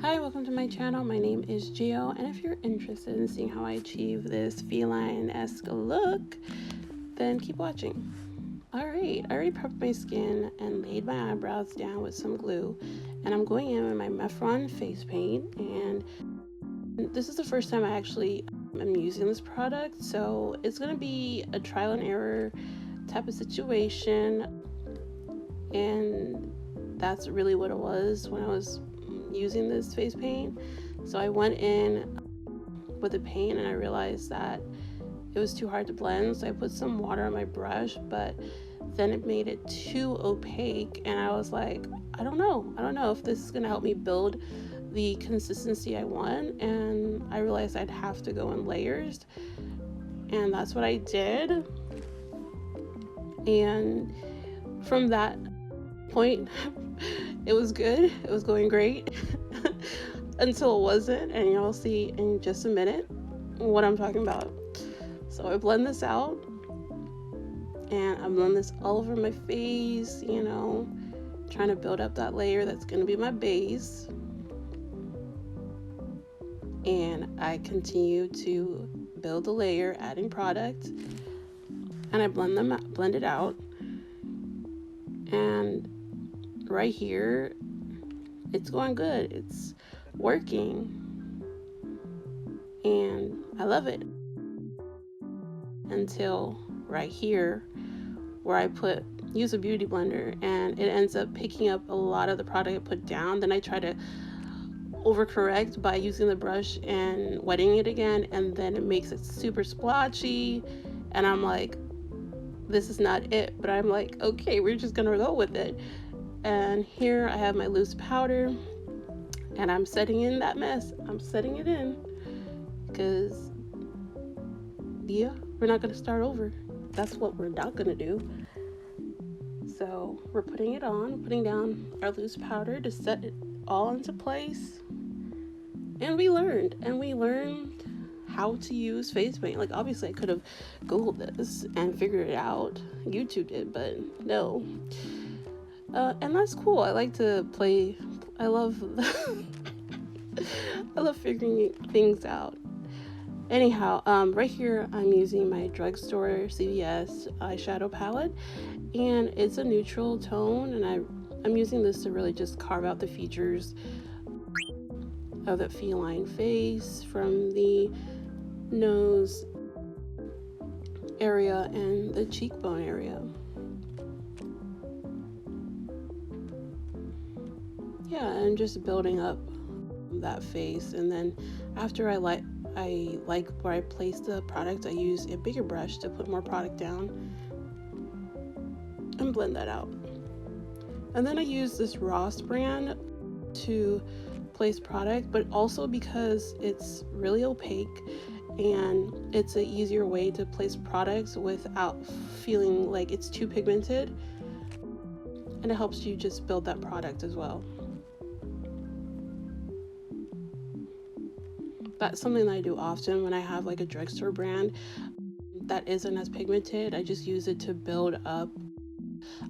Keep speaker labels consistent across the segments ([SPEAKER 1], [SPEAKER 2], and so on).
[SPEAKER 1] Hi, welcome to my channel. My name is Gio, and if you're interested in seeing how I achieve this feline-esque look, then keep watching. Alright, I already prepped my skin and laid my eyebrows down with some glue, and I'm going in with my Mephron face paint, and this is the first time I actually am using this product, so it's going to be a trial and error type of situation, and that's really what it was when I was using this face paint. So I went in with the paint and I realized that it was too hard to blend, so I put some water on my brush, but then it made it too opaque, and I was like, I don't know if this is gonna help me build the consistency I want. And I realized I'd have to go in layers, and that's what I did. And from that point it was good, it was going great until it wasn't, and you'll see in just a minute what I'm talking about. So I blend this out, and I blend this all over my face, trying to build up that layer that's going to be my base. And I continue to build the layer, adding product, and I blend it out. And right here, it's going good, it's working, and I love it, until right here where I use a beauty blender and it ends up picking up a lot of the product I put down. Then I try to overcorrect by using the brush and wetting it again, and then it makes it super splotchy, and I'm like, this is not it. But I'm like, okay, we're just gonna go with it. And here I have my loose powder, and I'm setting in that mess. I'm setting it in because, yeah, we're not gonna start over. That's what we're not gonna do. So we're putting it on, putting down our loose powder to set it all into place. And we learned how to use face paint. Like, obviously I could have Googled this and figured it out. YouTube did, but no. And that's cool. I like to play. I love I love figuring things out. Anyhow, right here I'm using my drugstore CVS eyeshadow palette, and it's a neutral tone, and I'm using this to really just carve out the features of the feline face, from the nose area and the cheekbone area. Yeah, and just building up that face. And then after I like where I place the product, I use a bigger brush to put more product down and blend that out. And then I use this Ross brand to place product, but also because it's really opaque and it's an easier way to place products without feeling like it's too pigmented, and it helps you just build that product as well. That's something that I do often when I have like a drugstore brand that isn't as pigmented. I just use it to build up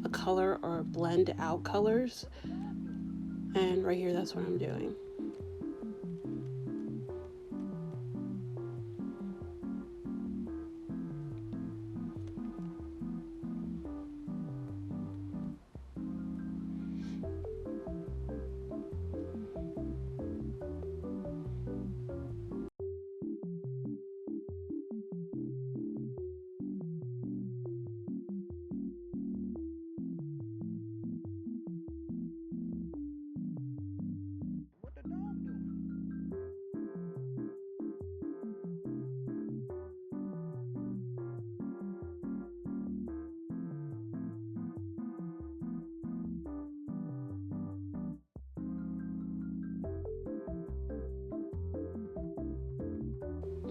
[SPEAKER 1] a color or blend out colors. And right here, that's what I'm doing.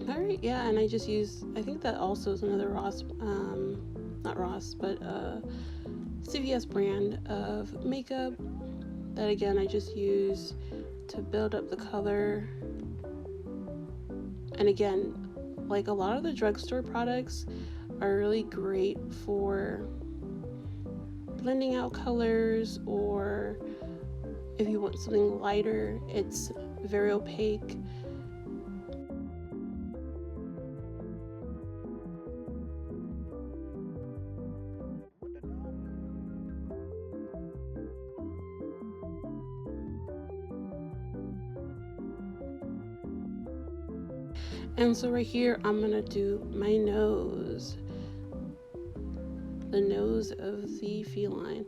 [SPEAKER 1] All right, yeah, and I just use, I think that also is another Ross, not Ross, but CVS brand of makeup that, again, I just use to build up the color. And again, like a lot of the drugstore products are really great for blending out colors or If you want something lighter, it's very opaque. And so right here, I'm gonna do my nose, the nose of the feline.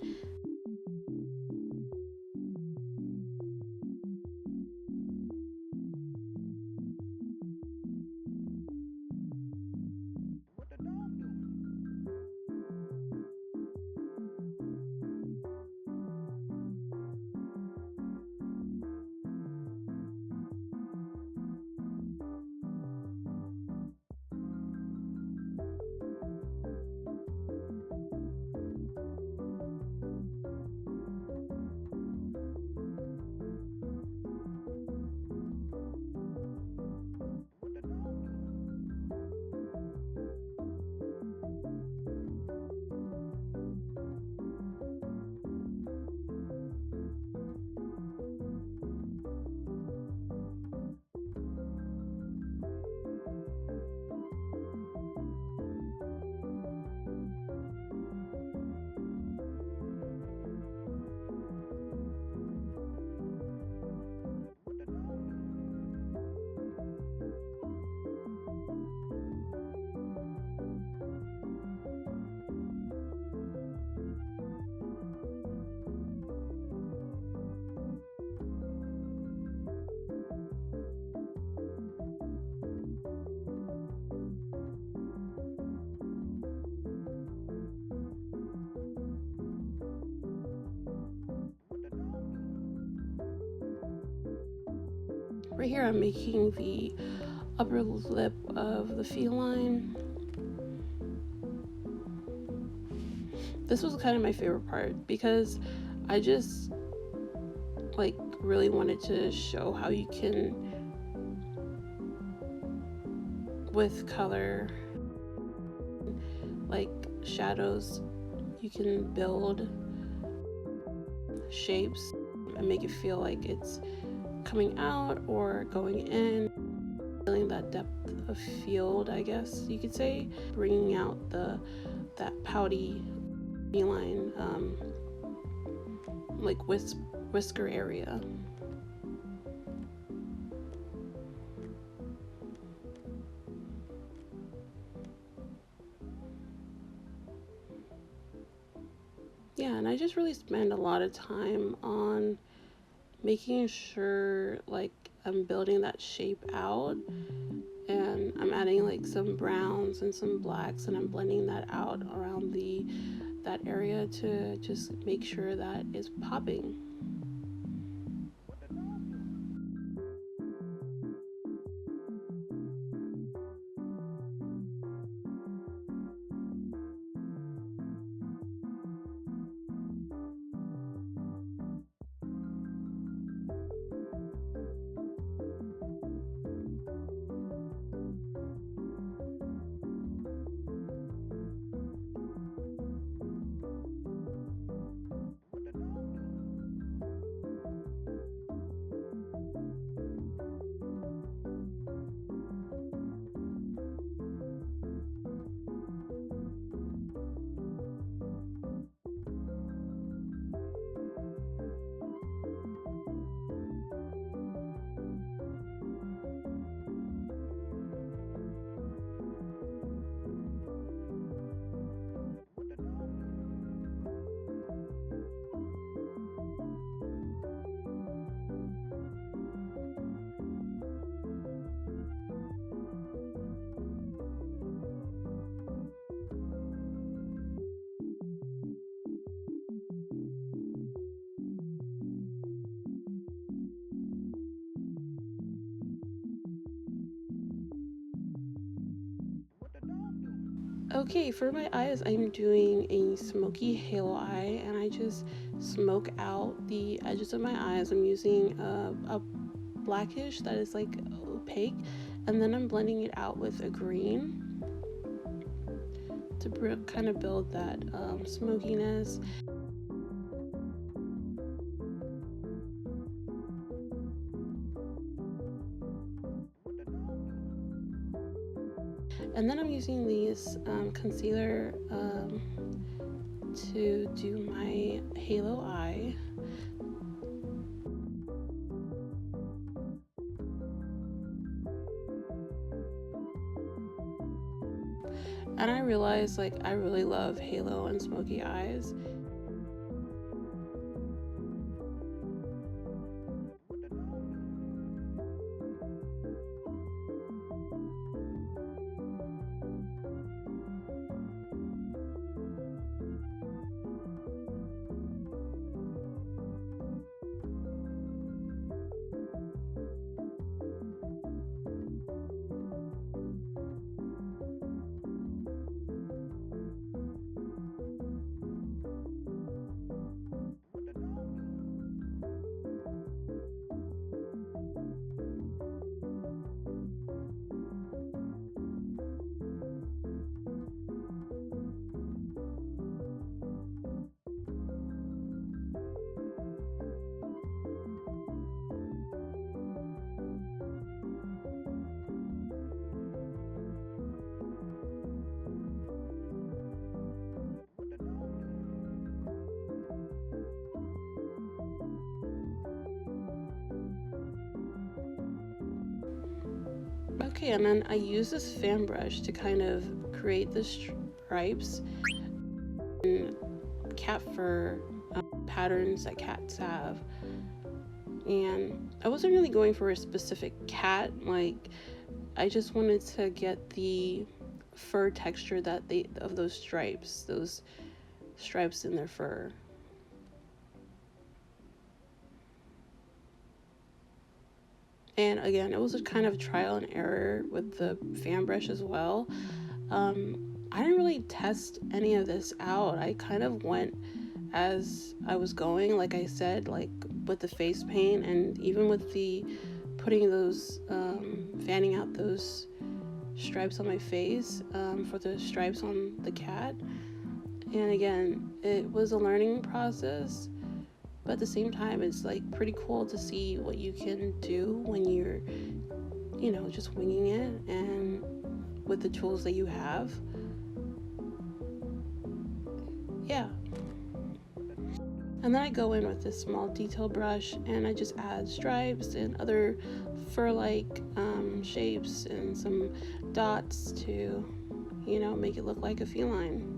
[SPEAKER 1] Right here, I'm making the upper lip of the feline. This was kind of my favorite part because I just like really wanted to show how you can, with color, like shadows, you can build shapes and make it feel like it's coming out or going in, feeling that depth of field, I guess you could say, bringing out that pouty feline like whisker area. Yeah, and I just really spend a lot of time on making sure like I'm building that shape out, and I'm adding like some browns and some blacks, and I'm blending that out around that area to just make sure that it's popping. Okay, for my eyes, I'm doing a smoky halo eye, and I just smoke out the edges of my eyes. I'm using a blackish that is like opaque, and then I'm blending it out with a green to kind of build that smokiness. And then I'm using these concealer to do my halo eye. And I realized, like, I really love halo and smoky eyes. Okay, and then I use this fan brush to kind of create the stripes and cat fur patterns that cats have. And I wasn't really going for a specific cat, like I just wanted to get the fur texture that of those stripes in their fur. And again, it was a kind of trial and error with the fan brush as well. I didn't really test any of this out. I kind of went as I was going, like I said, like with the face paint, and even with the putting those fanning out those stripes on my face for the stripes on the cat. And again, it was a learning process, but at the same time, it's like pretty cool to see what you can do when you're, you know, just winging it and with the tools that you have. Yeah. And then I go in with this small detail brush and I just add stripes and other fur-like shapes and some dots to, you know, make it look like a feline.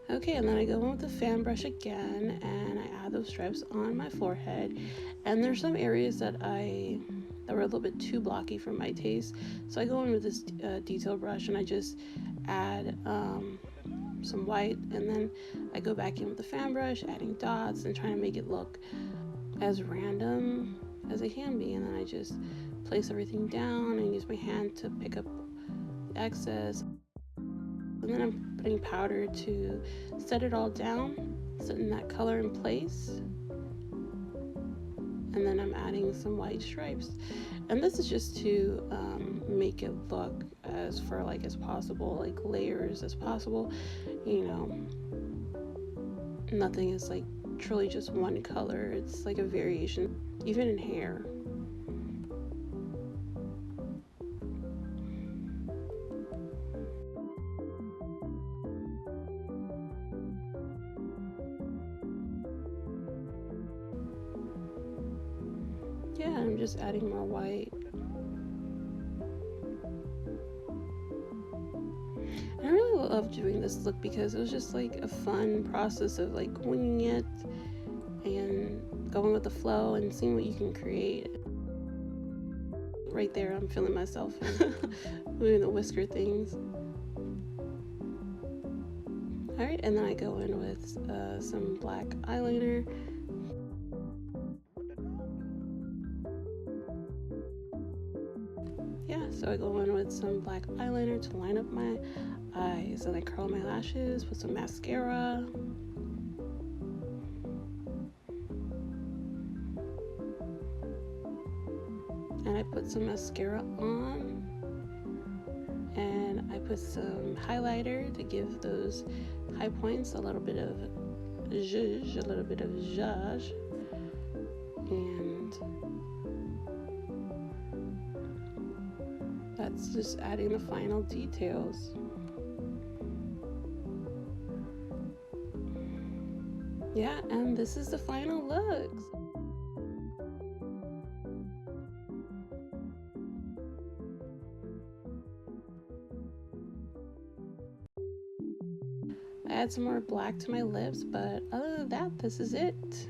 [SPEAKER 1] Okay, and then I go in with the fan brush again and I add those stripes on my forehead. And there's some areas that were a little bit too blocky for my taste, so I go in with this detail brush and I just add some white, and then I go back in with the fan brush, adding dots and trying to make it look as random as it can be. And then I just place everything down and use my hand to pick up the excess. And then I'm putting powder to set it all down, setting that color in place. And then I'm adding some white stripes. And this is just to make it look as fur-like as possible, like layers as possible. You know, nothing is like truly just one color. It's like a variation, even in hair. Yeah, I'm just adding more white. And I really love doing this look because it was just like a fun process of like winging it and going with the flow and seeing what you can create. Right there, I'm feeling myself doing the whisker things. Alright, and then I go in with some black eyeliner. Yeah, so I go in with some black eyeliner to line up my eyes. And I curl my lashes, put some mascara. And I put some mascara on. And I put some highlighter to give those high points a little bit of zhuzh, and that's just adding the final details. Yeah, and this is the final looks. I add some more black to my lips, but other than that, this is it.